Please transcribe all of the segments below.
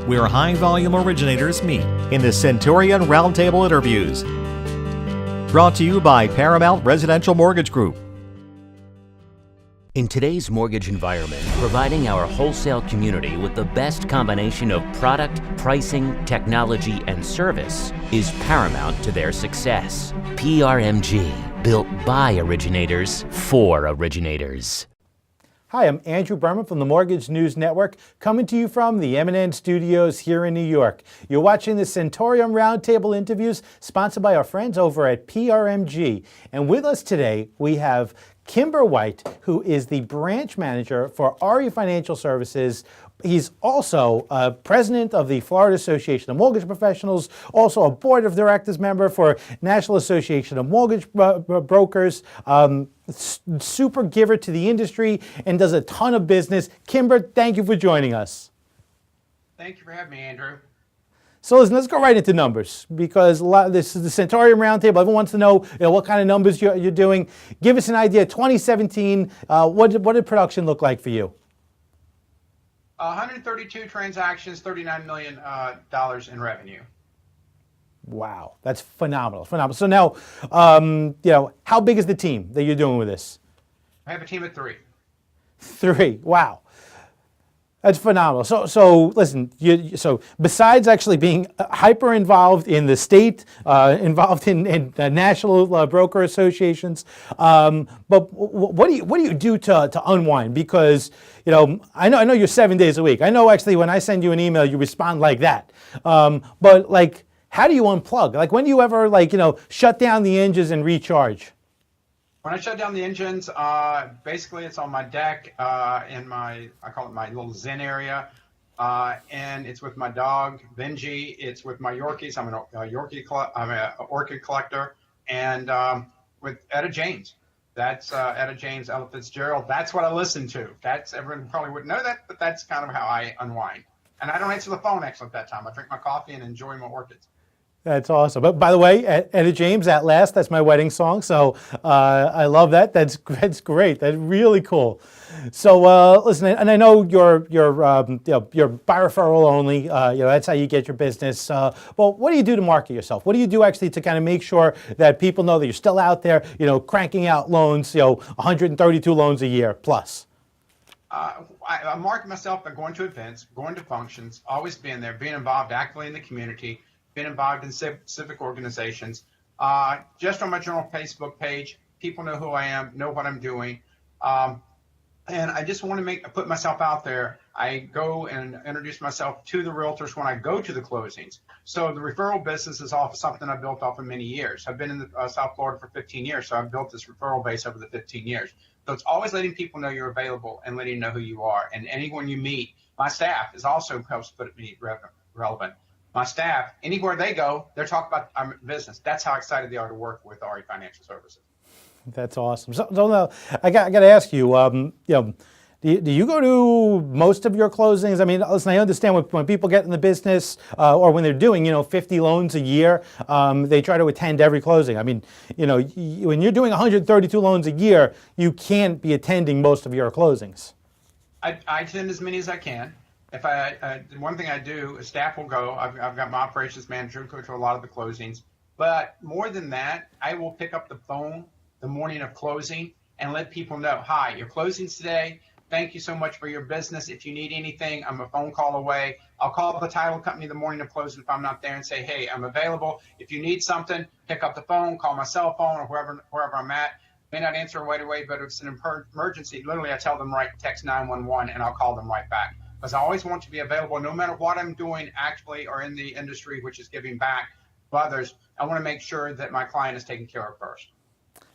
where high-volume originators meet in the Centurion Roundtable interviews. Brought to you by Paramount Residential Mortgage Group. In today's mortgage environment, providing our wholesale community with the best combination of product, pricing, technology, and service is paramount to their success. PRMG, built by originators for originators. Hi, I'm Andrew Berman from the Mortgage News Network, coming to you from the M&N Studios here in New York. You're watching the Centurion Roundtable interviews sponsored by our friends over at PRMG. And with us today, we have Kimber White, who is the branch manager for RE Financial Services. He's also president of the Florida Association of Mortgage Professionals, also a board of directors member for National Association of Mortgage Brokers, super giver to the industry, and does a ton of business. Kimber, thank you for joining us. Thank you for having me, Andrew. So listen, let's go right into numbers, because this is the Centurion Roundtable. Everyone wants to know, what kind of numbers you're doing. Give us an idea. 2017, what did production look like for you? 132 transactions, $39 million in revenue. Wow, that's phenomenal, phenomenal. So now, how big is the team that you're doing with this? I have a team of three. Three, wow. That's phenomenal. So listen, so besides actually being hyper involved in the state, involved in national broker associations, but what do you do to unwind? Because I know you're 7 days a week. I know actually when I send you an email, you respond like that. But like, how do you unplug? Like, when do you ever shut down the engines and recharge? When I shut down the engines, basically it's on my deck in I call it my little zen area, and it's with my dog Benji. It's with my Yorkies. I'm an orchid collector, and with Etta James. That's Etta James, Ella Fitzgerald. That's what I listen to. Everyone probably wouldn't know that, but that's kind of how I unwind. And I don't answer the phone actually at that time. I drink my coffee and enjoy my orchids. That's awesome. But by the way, Etta James, At Last, that's my wedding song. So I love that. That's great. That's really cool. So listen, and I know you're by referral only. That's how you get your business. Well, what do you do to market yourself? What do you do actually to kind of make sure that people know that you're still out there, cranking out loans, 132 loans a year plus? I market myself by going to events, going to functions, always being there, being involved actively in the community, been involved in civic organizations. Just on my general Facebook page, people know who I am, know what I'm doing. And I just want to put myself out there. I go and introduce myself to the realtors when I go to the closings. So the referral business is something I built off of many years. I've been in South Florida for 15 years, so I've built this referral base over the 15 years. So it's always letting people know you're available and letting them know who you are. And anyone you meet, my staff is also helps put me relevant. My staff, anywhere they go, they're talking about our business. That's how excited they are to work with RE Financial Services. That's awesome. So now, I got to ask you, do you go to most of your closings? I mean, listen, I understand when people get in the business or when they're doing, 50 loans a year, they try to attend every closing. I mean, when you're doing 132 loans a year, you can't be attending most of your closings. I attend as many as I can. If one thing I do is staff will go. I've got my operations manager go to a lot of the closings, but more than that, I will pick up the phone the morning of closing and let people know, hi, your closing's today. Thank you so much for your business. If you need anything, I'm a phone call away. I'll call the title company the morning of closing if I'm not there and say, hey, I'm available. If you need something, pick up the phone, call my cell phone or wherever I'm at. May not answer right away, but if it's an emergency, literally I tell them text 911 and I'll call them right back. Because I always want to be available no matter what I'm doing actually or in the industry, which is giving back to others. I want to make sure that my client is taken care of first.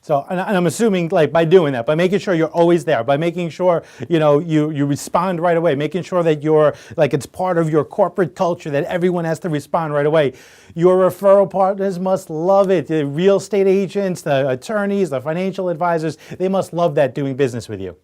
So, and I'm assuming by doing that, by making sure you're always there, by making sure, you respond right away, making sure that you're it's part of your corporate culture that everyone has to respond right away. Your referral partners must love it. The real estate agents, the attorneys, the financial advisors, they must love that doing business with you.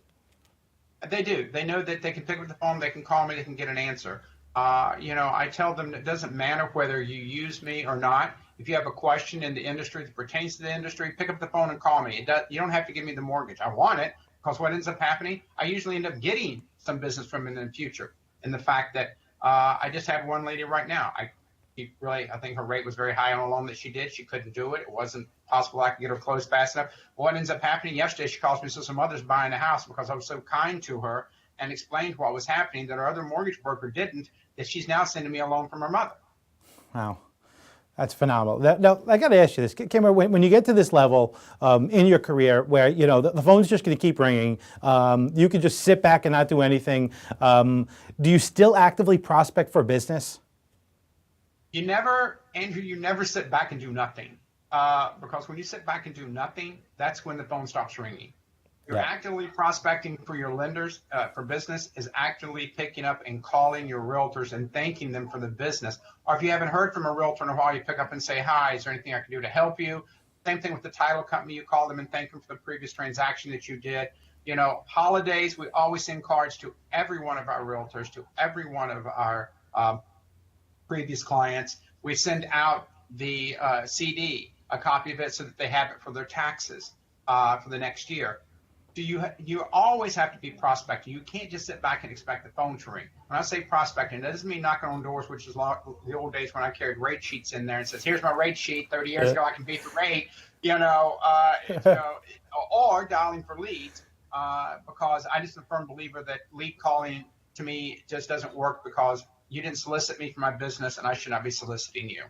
They do. They know that they can pick up the phone, they can call me, they can get an answer. I tell them it doesn't matter whether you use me or not. If you have a question in the industry that pertains to the industry, pick up the phone and call me. You don't have to give me the mortgage. I want it because what ends up happening, I usually end up getting some business from it in the future. And the fact that I just had one lady right now. I think her rate was very high on a loan that she did. She couldn't do it. It wasn't possible I could get her closed fast enough. What ends up happening yesterday, she calls me, so some others buying a house because I was so kind to her and explained what was happening that our other mortgage broker didn't, that she's now sending me a loan from her mother. Wow. That's phenomenal. Now, I got to ask you this, Kimber. When you get to this level in your career, where the phone's just going to keep ringing, you can just sit back and not do anything. Do you still actively prospect for business? Andrew, you never sit back and do nothing. Because when you sit back and do nothing, that's when the phone stops ringing. You're actively prospecting for your lenders, for business, is actively picking up and calling your realtors and thanking them for the business. Or if you haven't heard from a realtor in a while, you pick up and say, hi, is there anything I can do to help you? Same thing with the title company. You call them and thank them for the previous transaction that you did. Holidays, we always send cards to every one of our realtors, to every one of our previous clients. We send out the CD, a copy of it, so that they have it for their taxes for the next year. You always have to be prospecting. You can't just sit back and expect the phone to ring. When I say prospecting, that doesn't mean knocking on doors, which is the old days when I carried rate sheets in there and says, here's my rate sheet. 30 years ago, I can beat the rate, or dialing for leads, because I just am a firm believer that lead calling to me just doesn't work, because you didn't solicit me for my business and I should not be soliciting you.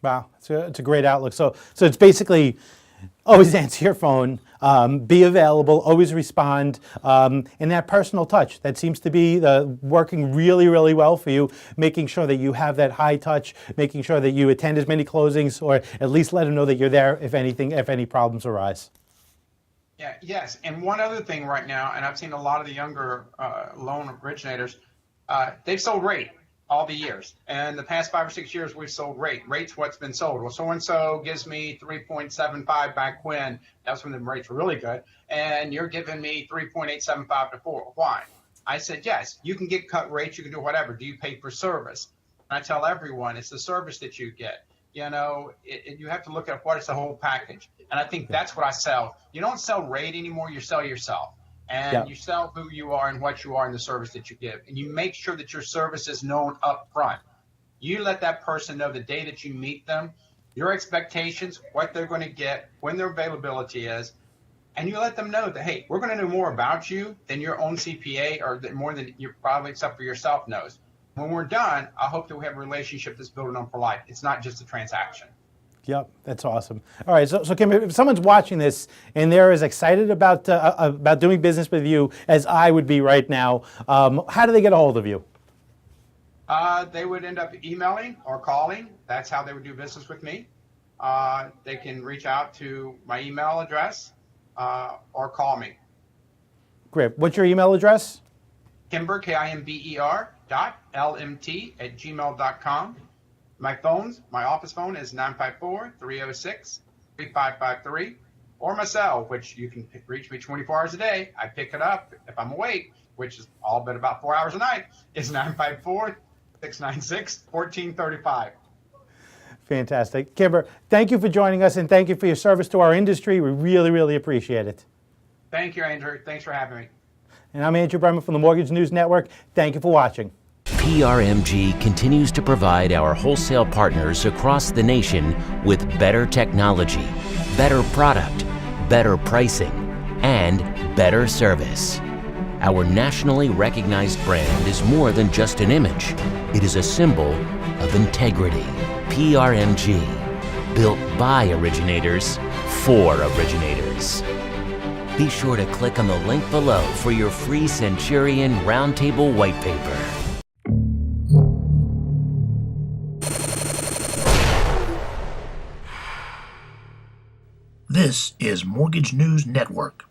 Wow, it's a great outlook. So it's basically always answer your phone, be available, always respond, and that personal touch that seems to be working really, really well for you, making sure that you have that high touch, making sure that you attend as many closings, or at least let them know that you're there if any problems arise. Yeah, yes, and one other thing right now, and I've seen a lot of the younger loan originators, they've sold rate all the years. And the past 5 or 6 years, we've sold rate. Rate's what's been sold. Well, so-and-so gives me 3.75 back when. That's when the rates were really good. And you're giving me 3.875 to 4. Why? I said, yes, you can get cut rates. You can do whatever. Do you pay for service? And I tell everyone, it's the service that you get. You have to look at what is the whole package. And I think that's what I sell. You don't sell rate anymore. You sell yourself. And you sell who you are and what you are and the service that you give. And you make sure that your service is known up front. You let that person know the day that you meet them, your expectations, what they're going to get, when their availability is. And you let them know that, hey, we're going to know more about you than your own CPA, or more than you probably, except for yourself, knows. When we're done, I hope that we have a relationship that's building on for life. It's not just a transaction. Yep, that's awesome. All right, so Kim, if someone's watching this and they're as excited about doing business with you as I would be right now, how do they get a hold of you? They would end up emailing or calling. That's how they would do business with me. They can reach out to my email address or call me. Great. What's your email address? Kimber, Kimber, .lmt@gmail.com. My office phone is 954-306-3553, or my cell, which you can reach me 24 hours a day. I pick it up if I'm awake, which is all but about 4 hours a night, is 954-696-1435. Fantastic. Kimber, thank you for joining us, and thank you for your service to our industry. We really, really appreciate it. Thank you, Andrew. Thanks for having me. And I'm Andrew Berman from the Mortgage News Network. Thank you for watching. PRMG continues to provide our wholesale partners across the nation with better technology, better product, better pricing, and better service. Our nationally recognized brand is more than just an image. It is a symbol of integrity. PRMG, built by originators for originators. Be sure to click on the link below for your free Centurion Roundtable white paper. This is Mortgage News Network.